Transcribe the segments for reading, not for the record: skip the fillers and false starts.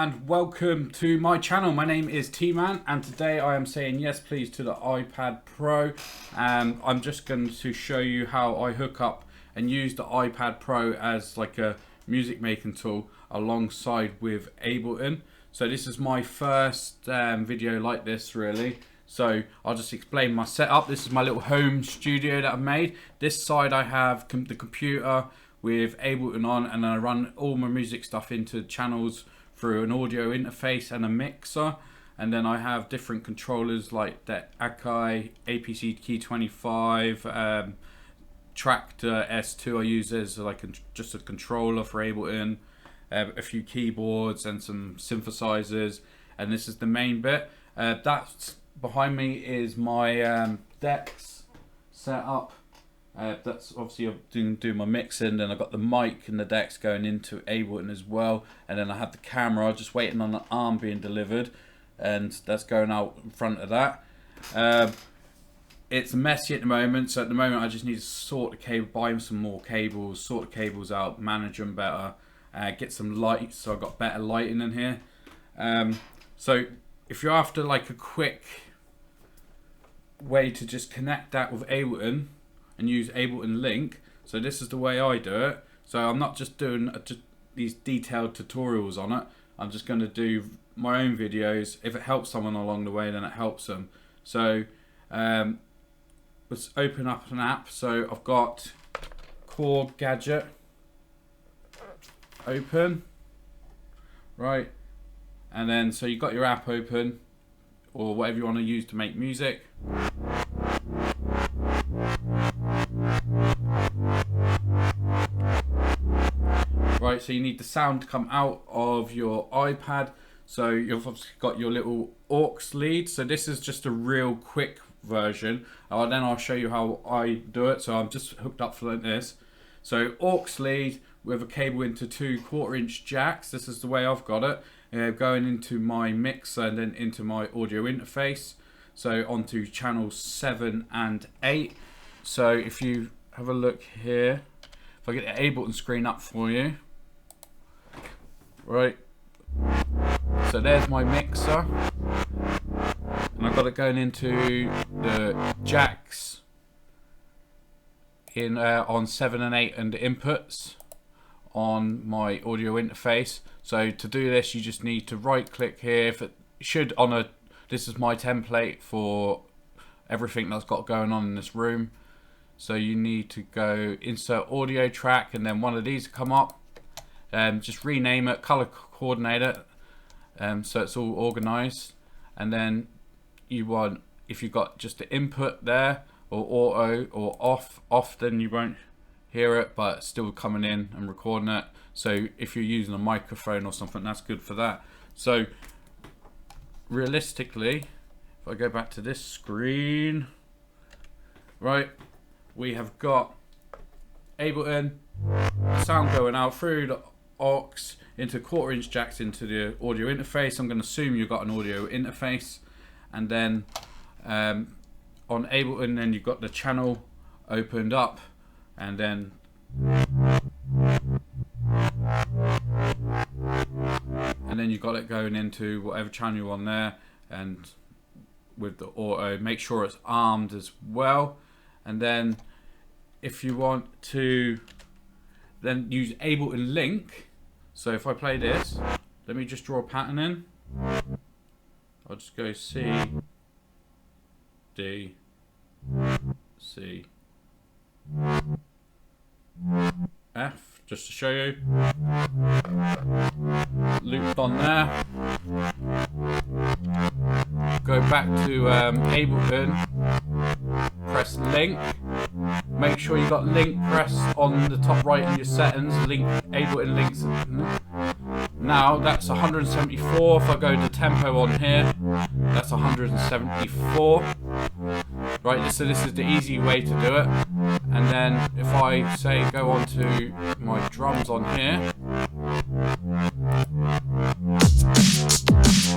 and welcome to my channel. My name is T-Man and today I am saying yes please to the iPad Pro. I'm just going to show you how I hook up and use the iPad Pro as like a music making tool alongside with Ableton. So this is my first video like this really. So I'll just explain my setup. This is my little home studio that I've made. This side I have the computer with Ableton on, and then I run all my music stuff into channels through an audio interface and a mixer. And then I have different controllers like the Akai APC Key 25, Tractor S2 I use as like just a controller for Ableton, a few keyboards and some synthesizers, and this is the main bit. That's behind me is my decks set up. That's obviously I'm doing my mixing, then I've got the mic and the decks going into Ableton as well, and then I have the camera just waiting on the arm being delivered, and that's going out in front of that. It's messy at the moment, so at the moment I just need to sort the cable, buy some more cables, sort the cables out, manage them better, get some lights so I've got better lighting in here. So if you're after like a quick way to just connect that with Ableton and use Ableton Link, so this is the way I do it. So I'm not just doing these detailed tutorials on it, I'm just going to do my own videos. If it helps someone along the way, then it helps them. So let's open up an app. So I've got Core Gadget open, right, and then so you've got your app open or whatever you want to use to make music. Right, so you need the sound to come out of your iPad. So you've obviously got your little aux lead. So this is just a real quick version. Then I'll show you how I do it. So I'm just hooked up for this. So aux lead with a cable into 2 1/4-inch jacks. This is the way I've got it. Going into my mixer and then into my audio interface. So onto channels 7 and 8. So if you have a look here, if I get the Ableton screen up for you. Right, so there's my mixer, and I've got it going into the jacks in on 7 and 8 and the inputs on my audio interface. So to do this, you just need to right click here. This is my template for everything that's got going on in this room. So you need to go insert audio track, and then one of these come up. Just rename it, color coordinate it, so it's all organized. And then you want, if you've got just the input there, or auto or off, then you won't hear it, but it's still coming in and recording it. So if you're using a microphone or something, that's good for that. So realistically, if I go back to this screen, right, we have got Ableton, sound going out through the aux into 1/4-inch jacks into the audio interface. I'm going to assume you've got an audio interface, and then on Ableton, then you've got the channel opened up, and then you've got it going into whatever channel you're on there, and with the auto, make sure it's armed as well. And then if you want to then use Ableton Link, so if I play this, let me just draw a pattern in. I'll just go C, D, C, F, just to show you. Looped on there. Go back to Ableton, press Link. Make sure you got Link pressed on the top right in your settings. Ableton Links. Now that's 174. If I go to tempo on here, that's 174. Right, so this is the easy way to do it. And then if I say go on to my drums on here,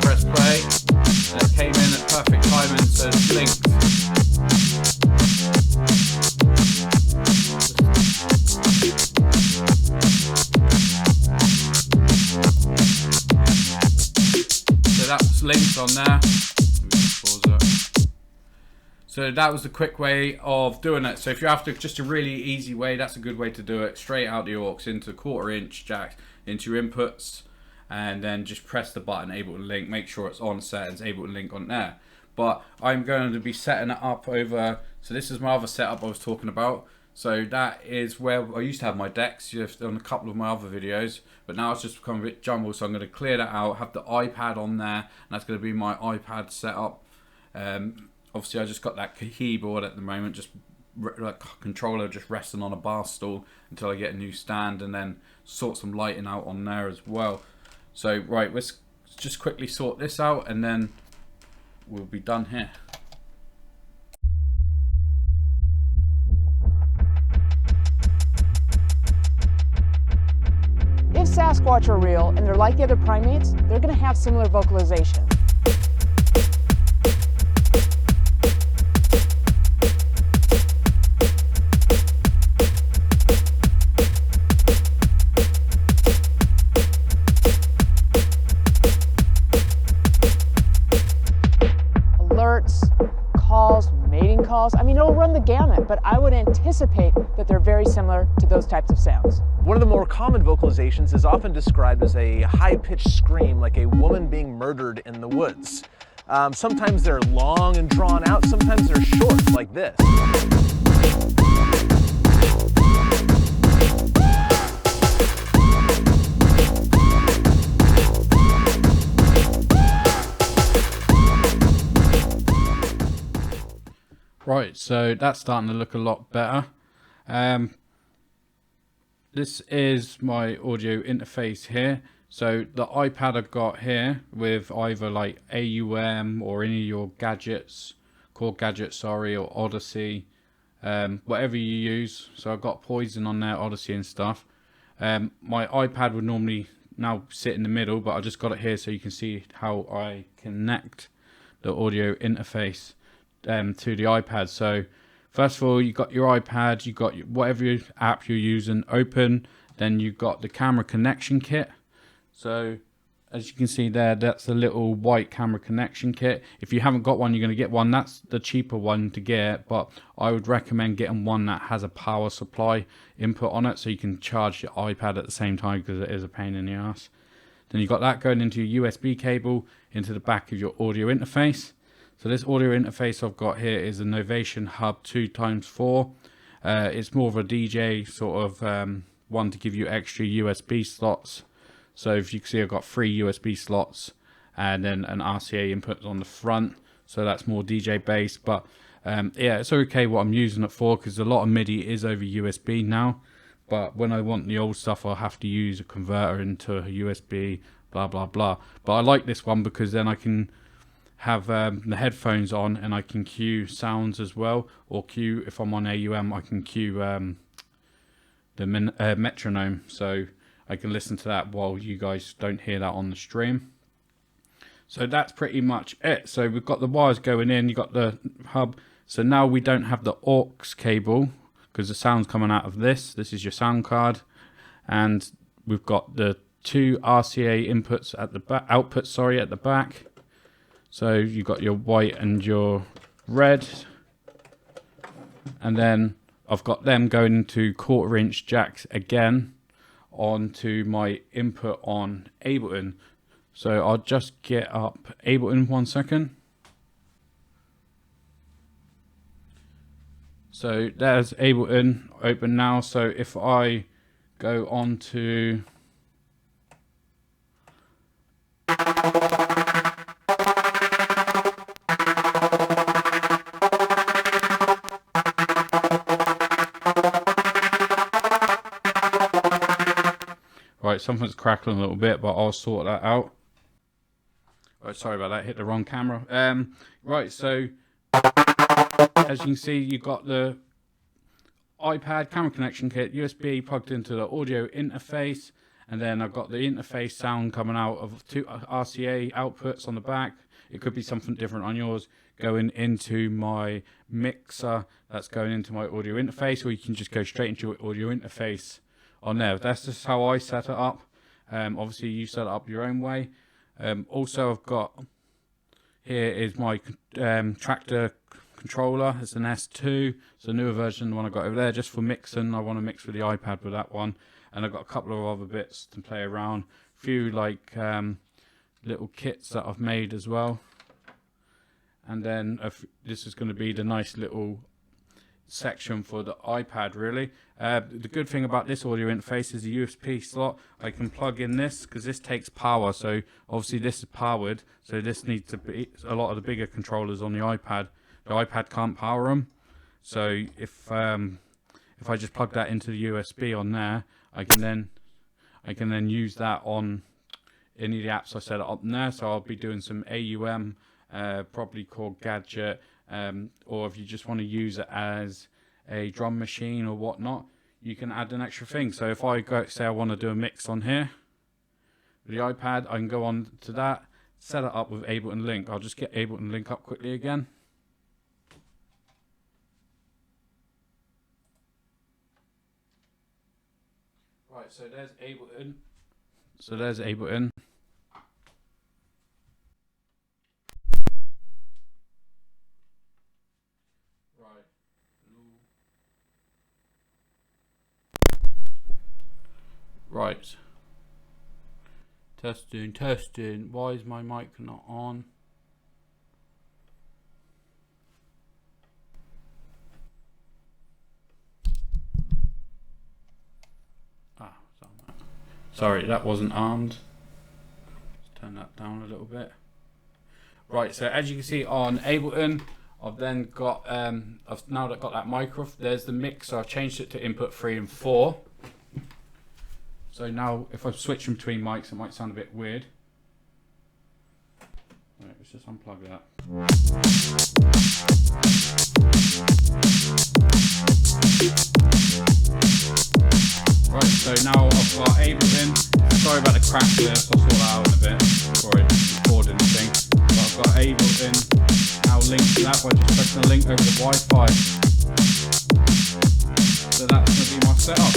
press play, and it came in at perfect timing, so it's linked. on there. Let me just pause it. So that was the quick way of doing it. So if you're after just a really easy way, that's a good way to do it. Straight out the aux into 1/4 inch jack into your inputs, and then just press the button Ableton Link. Make sure it's on settings, Ableton Link on there. But I'm going to be setting it up over. So this is my other setup I was talking about. So that is where I used to have my decks on a couple of my other videos, but now it's just become a bit jumbled. So I'm going to clear that out, have the iPad on there, and that's going to be my iPad setup. Obviously I just got that keyboard at the moment, just like controller just resting on a bar stool until I get a new stand, and then sort some lighting out on there as well. So right, let's just quickly sort this out and then we'll be done here. If Sasquatch are real and they're like the other primates, they're going to have similar vocalization. Alerts, calls, mating calls, I mean, it'll run the gamut, but I would anticipate that they're very similar to those types of sounds. One of the more common vocalizations is often described as a high-pitched scream, like a woman being murdered in the woods. Sometimes they're long and drawn out, sometimes they're short, like this. Right, so that's starting to look a lot better. This is my audio interface here. So the iPad I've got here with either like AUM or any of your gadgets, core gadgets, sorry, or Odyssey, whatever you use. So I've got Poison on there, Odyssey and stuff. My iPad would normally now sit in the middle, but I just got it here so you can see how I connect the audio interface to the iPad. So first of all, you got your iPad, you got whatever app you're using open, then you've got the camera connection kit. So as you can see there, that's the little white camera connection kit. If you haven't got one, you're going to get one. That's the cheaper one to get, but I would recommend getting one that has a power supply input on it so you can charge your iPad at the same time, because it is a pain in the ass. Then you've got that going into your USB cable into the back of your audio interface. So this audio interface I've got here is a Novation Hub 2x4. It's more of a DJ sort of one to give you extra USB slots. So if you can see, I've got 3 USB slots and then an RCA input on the front. So that's more DJ based, but yeah, it's okay what I'm using it for, because a lot of MIDI is over USB now. But when I want the old stuff, I'll have to use a converter into a USB, blah, blah, blah. But I like this one because then I can have the headphones on and I can cue sounds as well, or cue, if I'm on AUM, I can cue the metronome, so I can listen to that while you guys don't hear that on the stream. So that's pretty much it. So we've got the wires going in, you got the hub. So now we don't have the aux cable because the sound's coming out of this. This is your sound card, and we've got the 2 RCA inputs at the back, outputs, sorry, at the back. So you've got your white and your red, and then I've got them going into 1/4 inch jacks again onto my input on Ableton. So I'll just get up Ableton 1 second. So there's Ableton open now. So if I go on to right, something's crackling a little bit, but I'll sort that out. Right, sorry about that, hit the wrong camera. Right, so as you can see, you've got the iPad camera connection kit, USB plugged into the audio interface, and then I've got the interface sound coming out of 2 RCA outputs on the back. It could be something different on yours, going into my mixer that's going into my audio interface, or you can just go straight into your audio interface on there. That's just how I set it up. Obviously you set it up your own way. Also I've got Here is my tractor controller. It's an S2. It's a newer version, the one I got over there, just for mixing. I want to mix with the iPad with that one. And I've got a couple of other bits to play around. A few like little kits that I've made as well. And then this is going to be the nice little section for the iPad, really. The good thing about this audio interface is the USB slot. I can plug in this because this takes power, so obviously this is powered, so this needs to be a lot of the bigger controllers on the iPad. The iPad can't power them, so if I just plug that into the USB on there, I can then use that on any of the apps I set up in there. So I'll be doing some AUM, probably called Gadget, or if you just want to use it as a drum machine or whatnot, you can add an extra thing. So if I say I want to do a mix on here with the iPad, I can go on to that, set it up with Ableton Link. I'll just get Ableton Link up quickly again. Right, so there's Ableton. Right. Testing. Why is my mic not on? It's on that. Sorry, that wasn't armed. Let's turn that down a little bit. Right, so as you can see on Ableton, I've then got I've now got that microphone. There's the mixer. I've changed it to input 3 and 4. So now if I'm switching between mics, it might sound a bit weird. Right, let's just unplug that. Right, so now I've got Ableton. Sorry about the crack there, so I'll sort that out in a bit before I record anything. But I've got Ableton now linked to that by just pressing the link over the Wi-Fi. So that's going to be my setup.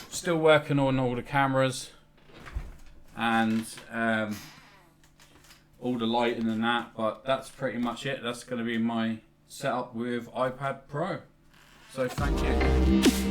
Still working on all the cameras and all the lighting and that, but that's pretty much it. That's going to be my setup with iPad Pro. So thank you.